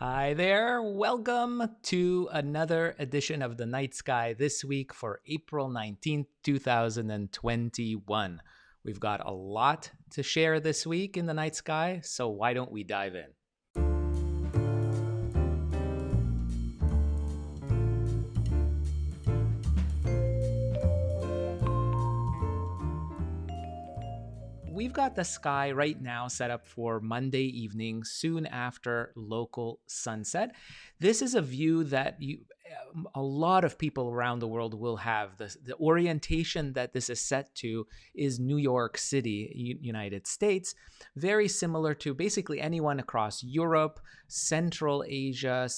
Hi there. Welcome to another edition of the Night Sky this week for April 19th, 2021. We've got a lot to share this week in the night sky, so why don't we dive in? We've got the sky right now set up for Monday evening, soon after local sunset. This is a view that a lot of people around the world will have. The orientation that this is set to is New York City, United States, very similar to basically anyone across Europe, Central Asia,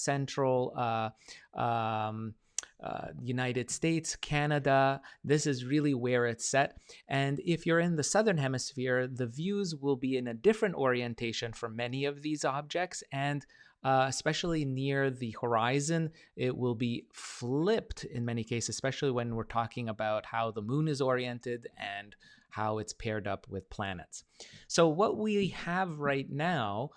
United States, Canada. This is really where it's set. And if you're in the southern hemisphere, the views will be in a different orientation for many of these objects. And especially near the horizon, it will be flipped in many cases, especially when we're talking about how the moon is oriented and how it's paired up with planets. So what we have right now,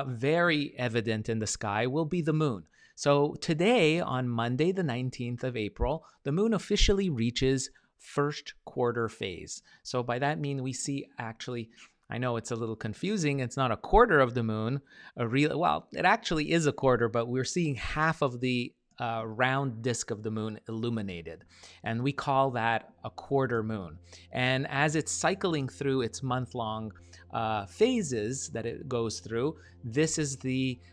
very evident in the sky, will be the moon. So today, on Monday, the 19th of April, the moon officially reaches first quarter phase. So by that mean we see actually, I know it's a little confusing. It's not a quarter of the moon. Well, it actually is a quarter, but we're seeing half of the round disk of the moon illuminated. And we call that a quarter moon. And as it's cycling through its month-long phases that it goes through, this is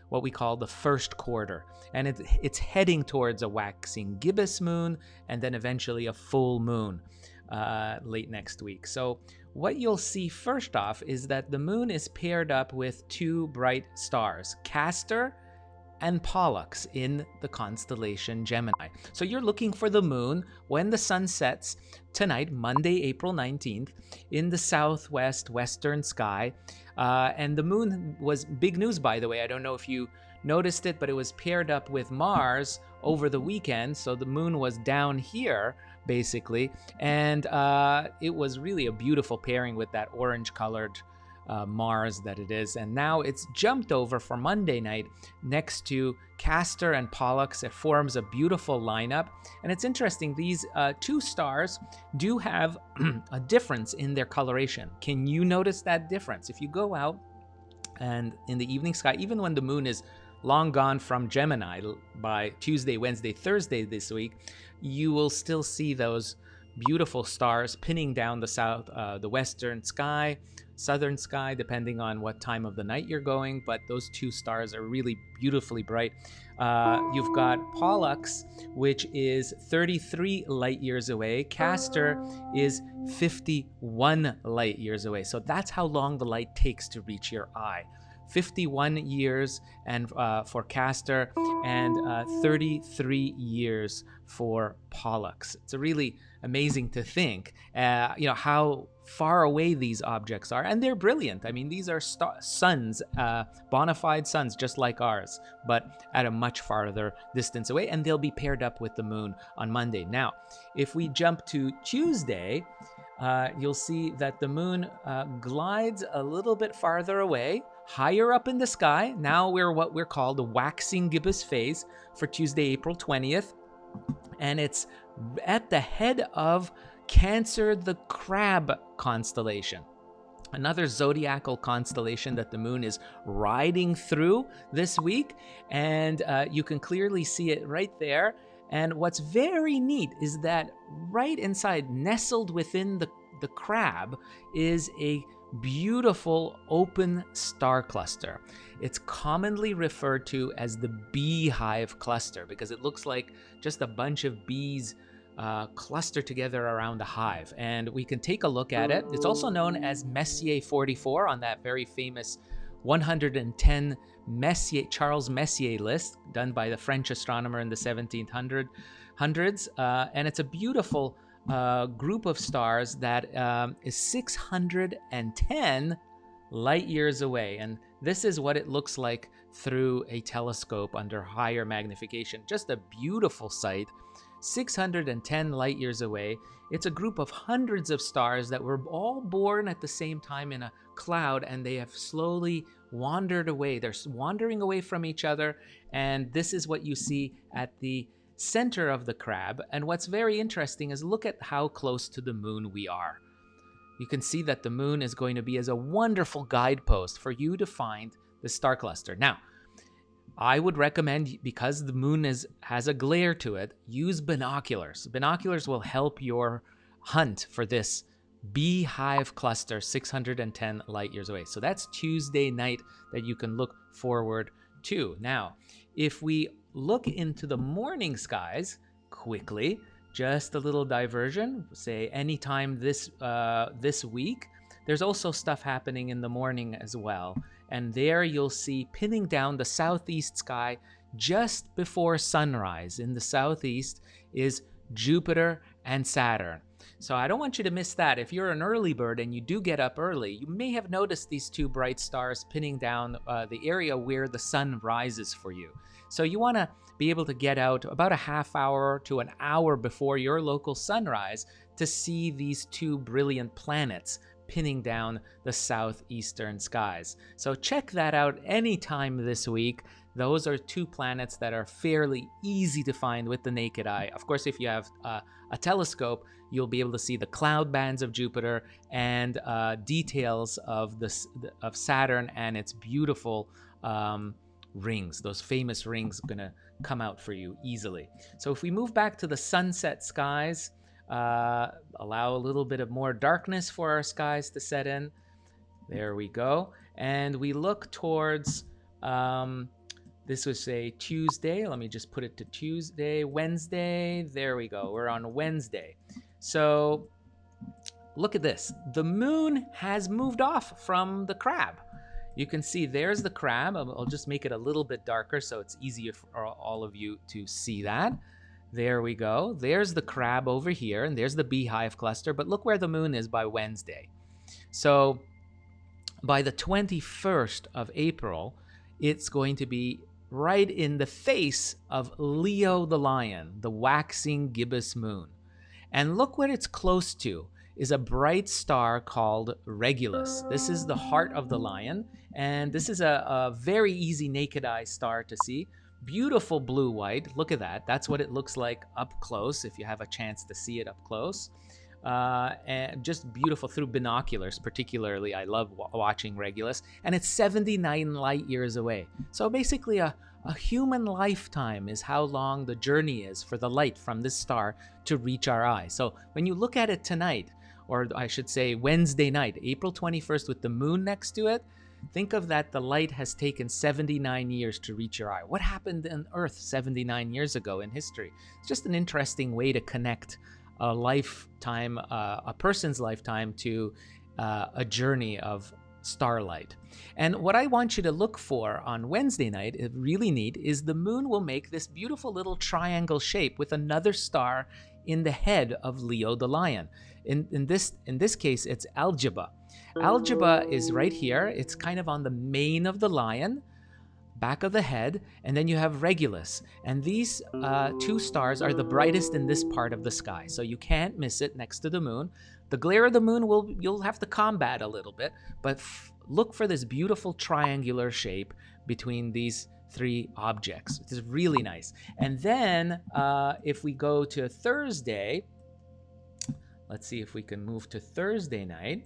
what we call the first quarter. And it's heading towards a waxing gibbous moon and then eventually a full moon late next week. So what you'll see first off is that the moon is paired up with two bright stars, Castor and Pollux, in the constellation Gemini. So you're looking for the moon when the sun sets tonight, Monday, April 19th, in the southwest western sky. And the moon was big news, by the way. I don't know if you noticed it, but it was paired up with Mars over the weekend. So the moon was down here, basically. And it was really a beautiful pairing with that orange-colored Mars that it is. And now it's jumped over for Monday night next to Castor and Pollux. It forms a beautiful lineup. And it's interesting, these two stars do have a difference in their coloration. Can you notice that difference? If you go out and in the evening sky, even when the moon is long gone from Gemini by Tuesday, Wednesday, Thursday this week, you will still see those beautiful stars pinning down the western sky, southern sky, depending on what time of the night you're going. But those two stars are really beautifully bright. You've got Pollux, which is 33 light years away. Castor is 51 light years away. So that's how long the light takes to reach your eye. 51 years and for Castor, and 33 years for Pollux. It's a really amazing to think, how far away these objects are, and they're brilliant. I mean, these are suns, bona fide suns, just like ours, but at a much farther distance away, and they'll be paired up with the moon on Monday. Now, if we jump to Tuesday, you'll see that the moon glides a little bit farther away, higher up in the sky. Now we're what we're called the waxing gibbous phase for Tuesday, April 20th. And it's at the head of Cancer, the Crab constellation. Another zodiacal constellation that the moon is riding through this week. And you can clearly see it right there. And what's very neat is that right inside, nestled within the crab, is a beautiful open star cluster. It's commonly referred to as the beehive cluster because it looks like just a bunch of bees clustered together around a hive. And we can take a look at it. It's also known as Messier 44 on that very famous 110 Charles Messier list done by the French astronomer in the 1700s. And it's a beautiful group of stars that is 610 light years away. And this is what it looks like through a telescope under higher magnification. Just a beautiful sight. 610 light years away. It's a group of hundreds of stars that were all born at the same time in a cloud, and they have slowly wandered away. They're wandering away from each other, and this is what you see at the center of the crab. And what's very interesting is look at how close to the moon we are. You can see that the moon is going to be as a wonderful guidepost for you to find the star cluster. Now, I would recommend, because the moon has a glare to it, use binoculars. Binoculars will help your hunt for this Hive Cluster 610 light years away. So that's Tuesday night that you can look forward to. Now, if we look into the morning skies quickly, just a little diversion, say anytime this week, there's also stuff happening in the morning as well. And there you'll see pinning down the southeast sky just before sunrise. In the southeast is Jupiter and Saturn. So I don't want you to miss that. If you're an early bird and you do get up early, you may have noticed these two bright stars pinning down the area where the sun rises for you. So you want to be able to get out about a half hour to an hour before your local sunrise to see these two brilliant planets pinning down the southeastern skies. So check that out anytime this week. Those are two planets that are fairly easy to find with the naked eye. Of course, if you have a telescope, you'll be able to see the cloud bands of Jupiter and details of Saturn and its beautiful rings. Those famous rings are gonna come out for you easily. So if we move back to the sunset skies, allow a little bit of more darkness for our skies to set in. There we go. And we look towards, this was a Tuesday. Let me just put it to Tuesday, Wednesday. There we go. We're on Wednesday. So look at this. The moon has moved off from the crab. You can see there's the crab. I'll just make it a little bit darker so it's easier for all of you to see that. There we go. There's the crab over here, and there's the beehive cluster. But look where the moon is by Wednesday. So by the 21st of April, it's going to be right in the face of Leo the lion, the waxing gibbous moon. And look what it's close to is a bright star called Regulus. This is the heart of the lion, and this is a very easy naked eye star to see. Beautiful blue-white. Look at that. That's what it looks like up close if you have a chance to see it up close. And just beautiful through binoculars, particularly. I love watching Regulus. And it's 79 light years away. So basically a human lifetime is how long the journey is for the light from this star to reach our eye. So when you look at it tonight, or I should say Wednesday night, April 21st with the moon next to it, think of that the light has taken 79 years to reach your eye. What happened on Earth 79 years ago in history? It's just an interesting way to connect a lifetime, a person's lifetime to a journey of starlight. And what I want you to look for on Wednesday night, really neat, is the moon will make this beautiful little triangle shape with another star in the head of Leo the lion. In this case, it's Algebra. Algebra is right here. It's kind of on the mane of the lion, back of the head, and then you have Regulus. And these two stars are the brightest in this part of the sky, so you can't miss it next to the moon. The glare of the moon you'll have to combat a little bit, but look for this beautiful triangular shape between these three objects. It is really nice. And then if we go to Thursday, let's see if we can move to Thursday night,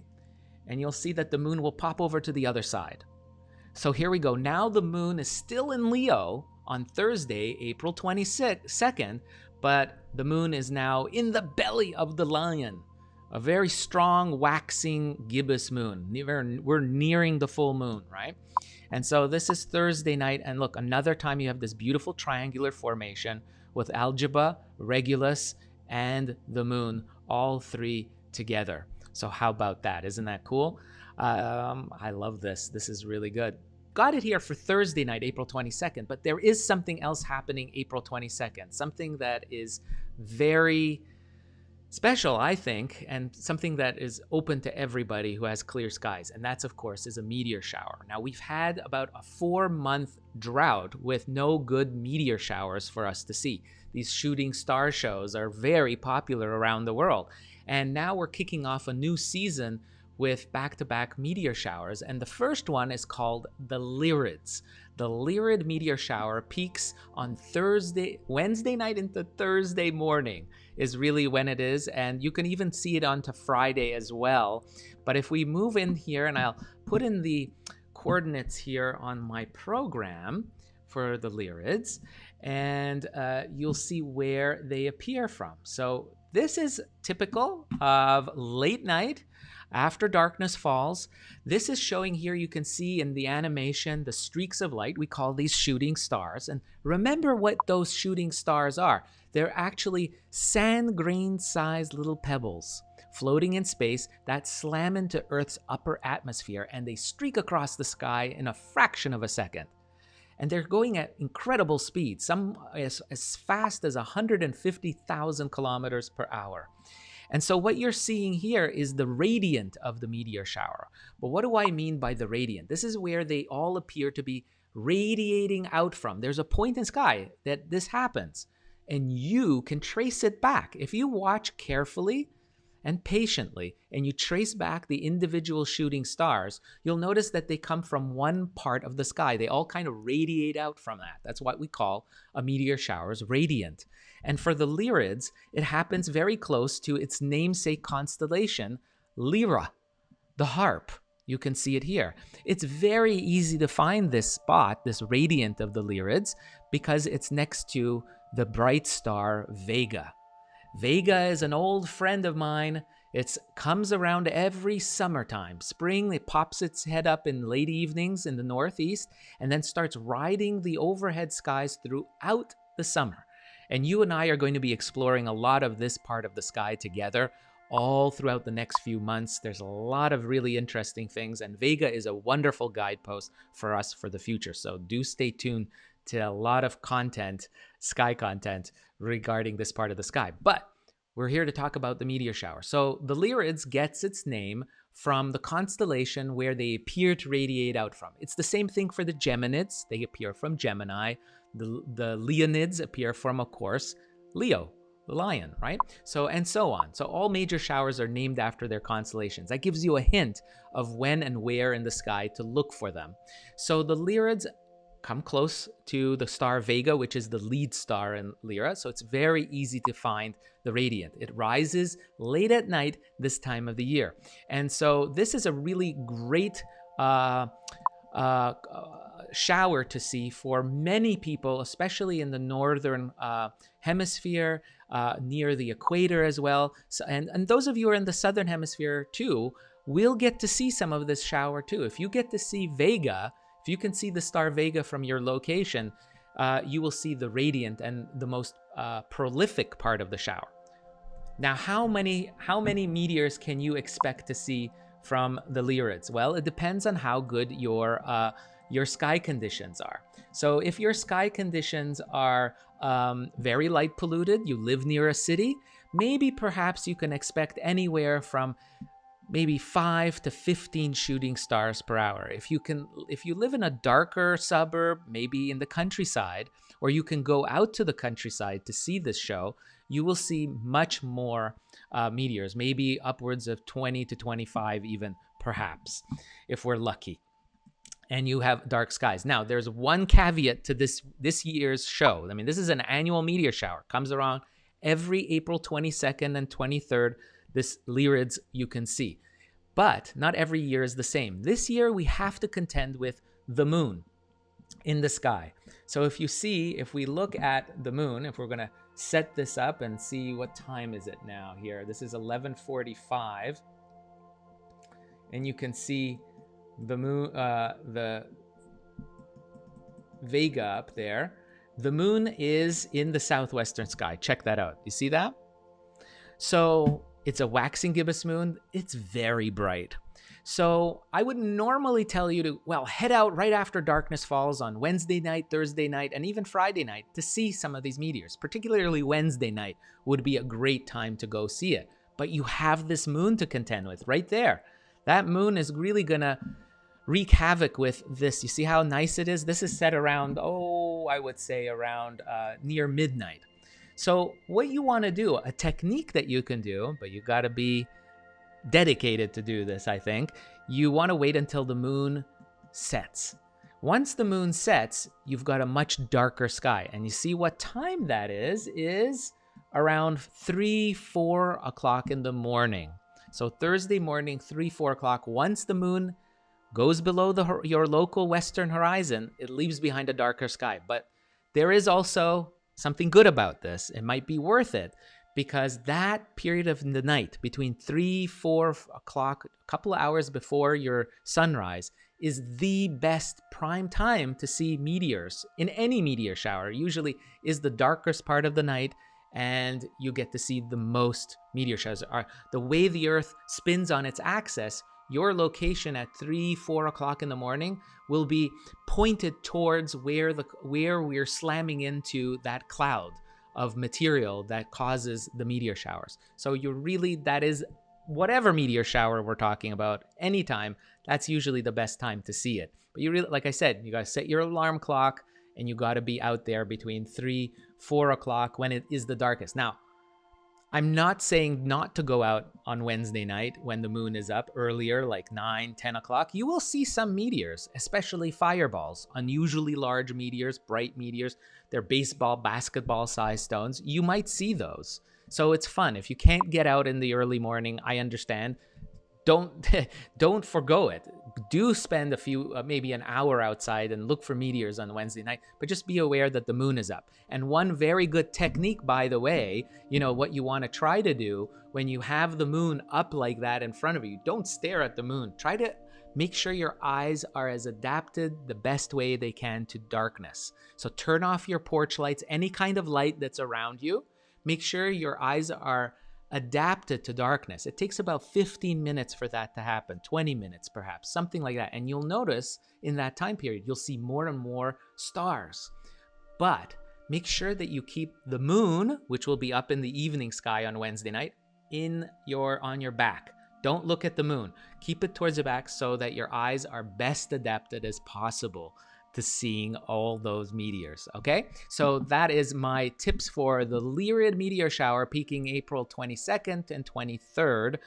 and you'll see that the moon will pop over to the other side. So here we go. Now the moon is still in Leo on Thursday, April 22nd, but the moon is now in the belly of the lion. A very strong, waxing gibbous moon. We're nearing the full moon, right? And so this is Thursday night, and look, another time you have this beautiful triangular formation with Algebra, Regulus, and the moon, all three together. So how about that? Isn't that cool? I love this. This is really good. Got it here for Thursday night, April 22nd, but there is something else happening April 22nd, something that is very special, I think, and something that is open to everybody who has clear skies, and that's, of course, is a meteor shower. Now, we've had about a 4-month drought with no good meteor showers for us to see. These shooting star shows are very popular around the world, and now we're kicking off a new season with back-to-back meteor showers, and the first one is called the Lyrids. The Lyrid meteor shower peaks on Wednesday night into Thursday morning is really when it is, and you can even see it onto Friday as well. But if we move in here, and I'll put in the coordinates here on my program for the Lyrids, and you'll see where they appear from. So this is typical of late night after darkness falls. This is showing here, you can see in the animation, the streaks of light. We call these shooting stars. And remember what those shooting stars are. They're actually sand grain sized little pebbles floating in space that slam into Earth's upper atmosphere, and they streak across the sky in a fraction of a second. And they're going at incredible speed, some as fast as 150,000 kilometers per hour. And so what you're seeing here is the radiant of the meteor shower. But what do I mean by the radiant? This is where they all appear to be radiating out from. There's a point in the sky that this happens, and you can trace it back. If you watch carefully and patiently, and you trace back the individual shooting stars, you'll notice that they come from one part of the sky. They all kind of radiate out from that. That's what we call a meteor shower's radiant. And for the Lyrids, it happens very close to its namesake constellation, Lyra, the harp. You can see it here. It's very easy to find this spot, this radiant of the Lyrids, because it's next to the bright star Vega. Vega is an old friend of mine. It comes around every summertime. Spring, it pops its head up in late evenings in the northeast and then starts riding the overhead skies throughout the summer. And you and I are going to be exploring a lot of this part of the sky together all throughout the next few months. There's a lot of really interesting things, and Vega is a wonderful guidepost for us for the future. So do stay tuned to a lot of content, sky content, regarding this part of the sky. But we're here to talk about the meteor shower. So the Lyrids gets its name from the constellation where they appear to radiate out from. It's the same thing for the Geminids. They appear from Gemini. The Leonids appear from, of course, Leo, the lion, right? So, and so on. So all major showers are named after their constellations. That gives you a hint of when and where in the sky to look for them. So the Lyrids come close to the star Vega, which is the lead star in Lyra. So it's very easy to find the radiant. It rises late at night this time of the year. And so this is a really great shower to see for many people, especially in the northern hemisphere, near the equator as well. So, and those of you who are in the southern hemisphere too, will get to see some of this shower too. If you get to see Vega, if you can see the star Vega from your location, you will see the radiant and the most prolific part of the shower. Now, how many meteors can you expect to see from the Lyrids? Well, it depends on how good your sky conditions are. So if your sky conditions are very light polluted, you live near a city, maybe perhaps you can expect anywhere from maybe 5 to 15 shooting stars per hour. If you live in a darker suburb, maybe in the countryside, or you can go out to the countryside to see this show, you will see much more meteors, maybe upwards of 20 to 25 even, perhaps, if we're lucky, and you have dark skies. Now, there's one caveat to this year's show. I mean, this is an annual meteor shower. Comes around every April 22nd and 23rd. This Lyrids you can see. But not every year is the same. This year we have to contend with the moon in the sky. So if we look at the moon, if we're going to set this up and see what time is it now here. This is 11:45. And you can see the moon, the Vega up there. The moon is in the southwestern sky. Check that out. You see that? So it's a waxing gibbous moon. It's very bright. So I would normally tell you to, head out right after darkness falls on Wednesday night, Thursday night, and even Friday night to see some of these meteors. Particularly Wednesday night would be a great time to go see it. But you have this moon to contend with right there. That moon is really going to wreak havoc with this. You see how nice it is? This is set around, I would say around near midnight. So what you want to do, a technique that you can do, but you got to be dedicated to do this, I think. You want to wait until the moon sets. Once the moon sets, you've got a much darker sky. And you see what time that is around 3, 4 o'clock in the morning. So Thursday morning, 3, 4 o'clock, once the moon goes below your local western horizon, it leaves behind a darker sky. But there is also something good about this. It might be worth it, because that period of the night between 3, 4 o'clock, a couple of hours before your sunrise, is the best prime time to see meteors in any meteor shower. Usually is the darkest part of the night, and you get to see the most meteor showers. The way the Earth spins on its axis, your location at 3, 4 o'clock in the morning will be pointed towards where we're slamming into that cloud of material that causes the meteor showers. So that is whatever meteor shower we're talking about, anytime, that's usually the best time to see it. But like I said, you got to set your alarm clock, and you got to be out there between 3, 4 o'clock when it is the darkest. Now, I'm not saying not to go out on Wednesday night when the moon is up earlier, like 9, 10 o'clock. You will see some meteors, especially fireballs, unusually large meteors, bright meteors. They're baseball, basketball sized stones. You might see those. So it's fun. If you can't get out in the early morning, I understand. Don't forgo it. Do spend maybe an hour outside and look for meteors on Wednesday night, but just be aware that the moon is up. And one very good technique, by the way, what you want to try to do when you have the moon up like that in front of you, don't stare at the moon. Try to make sure your eyes are as adapted the best way they can to darkness. So turn off your porch lights, any kind of light that's around you. Make sure your eyes are adapted to darkness. It takes about 15 minutes for that to happen, 20 minutes perhaps, something like that. And you'll notice in that time period, you'll see more and more stars. But make sure that you keep the moon, which will be up in the evening sky on Wednesday night, on your back. Don't look at the moon. Keep it towards the back so that your eyes are best adapted as possible to seeing all those meteors, okay? So that is my tips for the Lyrid meteor shower peaking April 22nd and 23rd.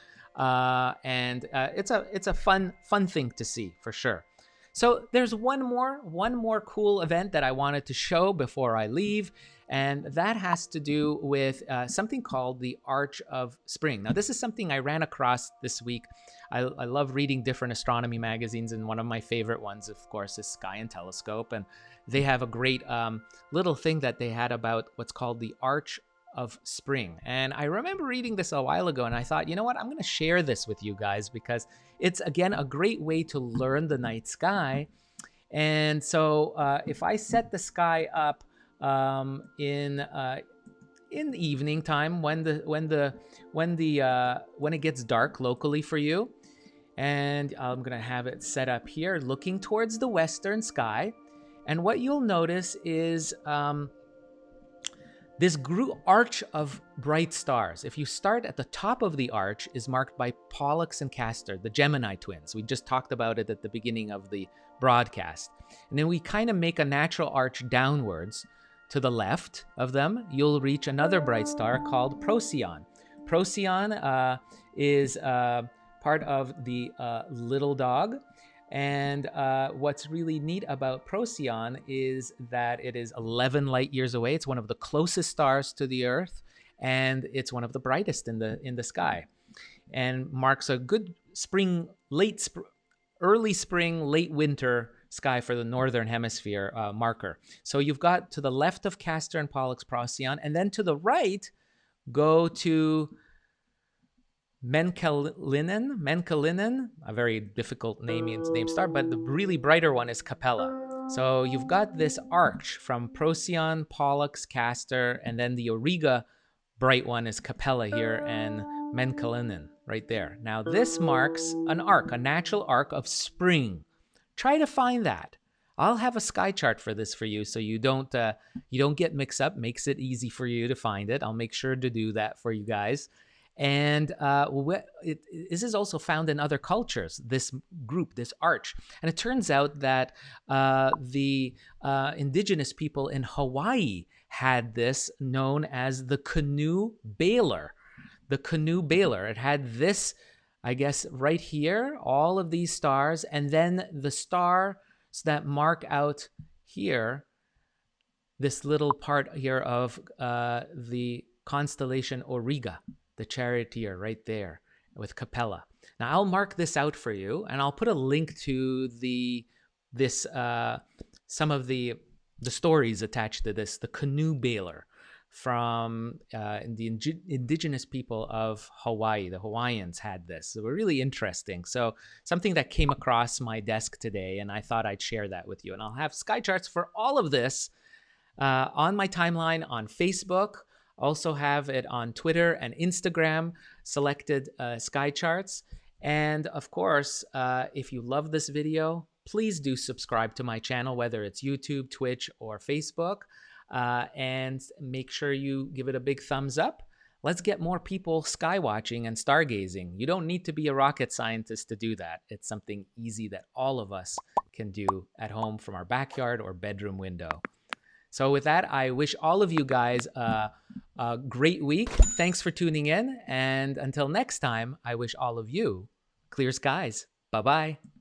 It's a fun thing to see for sure. So there's one more cool event that I wanted to show before I leave, and that has to do with something called the Arch of Spring. Now, this is something I ran across this week. I love reading different astronomy magazines, and one of my favorite ones, of course, is Sky and Telescope, and they have a great little thing that they had about what's called the Arch of Spring. And I remember reading this a while ago, and I thought, you know what, I'm going to share this with you guys because it's, again, a great way to learn the night sky. And so if I set the sky up in the evening time when it gets dark locally for you, and I'm going to have it set up here looking towards the western sky. And what you'll notice is this arch of bright stars. If you start at the top of the arch, is marked by Pollux and Castor, the Gemini twins. We just talked about it at the beginning of the broadcast. And then we kind of make a natural arch downwards. To the left of them, you'll reach another bright star called Procyon. Procyon is part of the little dog. And what's really neat about Procyon is that it is 11 light years away. It's one of the closest stars to the Earth, and it's one of the brightest in the sky, and marks a good early spring, late winter sky for the northern hemisphere marker. So you've got to the left of Castor and Pollux Procyon, and then to the right, go to Menkalinnon, a very difficult name star, but the really brighter one is Capella. So you've got this arch from Procyon, Pollux, Castor, and then the Auriga bright one is Capella here, and Menkalinnon right there. Now this marks an arc, a natural arc of spring. Try to find that. I'll have a sky chart for this for you, so you don't get mixed up. Makes it easy for you to find it. I'll make sure to do that for you guys. And this is also found in other cultures, this group, this arch. And it turns out that the indigenous people in Hawaii had this known as the canoe bailer. The canoe bailer. It had this I guess right here, all of these stars, and then the stars that mark out here, this little part here of the constellation Auriga, the charioteer right there with Capella. Now I'll mark this out for you, and I'll put a link to some of the stories attached to this, the canoe bailer from the indigenous people of Hawaii. The Hawaiians had this. So we're really interesting. So something that came across my desk today, and I thought I'd share that with you. And I'll have sky charts for all of this on my timeline on Facebook. Also have it on Twitter and Instagram, selected sky charts. And of course, if you love this video, please do subscribe to my channel, whether it's YouTube, Twitch, or Facebook. And make sure you give it a big thumbs up. Let's get more people sky watching and stargazing. You don't need to be a rocket scientist to do that. It's something easy that all of us can do at home from our backyard or bedroom window. So with that, I wish all of you guys a great week. Thanks for tuning in. And until next time, I wish all of you clear skies. Bye-bye.